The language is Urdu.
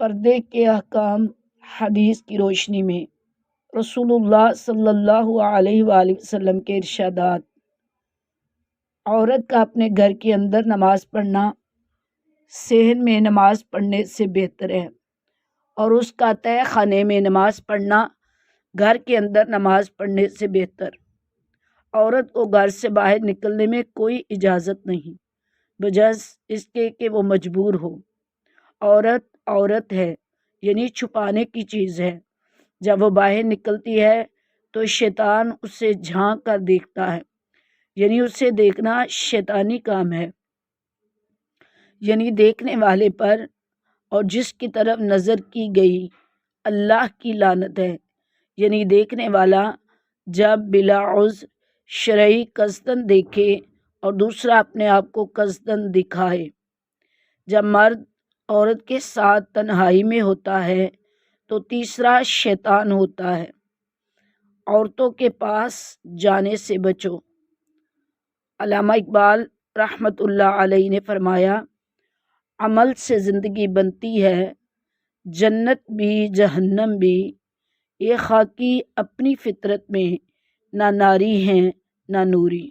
پردے کے احکام حدیث کی روشنی میں رسول اللہ صلی اللہ علیہ وآلہ وسلم کے ارشادات۔ عورت کا اپنے گھر کے اندر نماز پڑھنا صحن میں نماز پڑھنے سے بہتر ہے، اور اس کا تہہ خانے میں نماز پڑھنا گھر کے اندر نماز پڑھنے سے بہتر۔ عورت کو گھر سے باہر نکلنے میں کوئی اجازت نہیں، بجز اس کے کہ وہ مجبور ہو۔ عورت عورت ہے، یعنی چھپانے کی چیز ہے۔ جب وہ باہر نکلتی ہے تو شیطان اسے جھانک کر دیکھتا ہے، یعنی اسے دیکھنا شیطانی کام ہے، یعنی دیکھنے والے پر اور جس کی طرف نظر کی گئی اللہ کی لعنت ہے، یعنی دیکھنے والا جب بلا عذر شرعی قصدن دیکھے اور دوسرا اپنے آپ کو قصدن دکھائے۔ جب مرد عورت کے ساتھ تنہائی میں ہوتا ہے تو تیسرا شیطان ہوتا ہے۔ عورتوں کے پاس جانے سے بچو۔ علامہ اقبال رحمۃ اللہ علیہ نے فرمایا، عمل سے زندگی بنتی ہے، جنت بھی جہنم بھی، یہ خاکی اپنی فطرت میں نہ ناری ہیں نہ نوری۔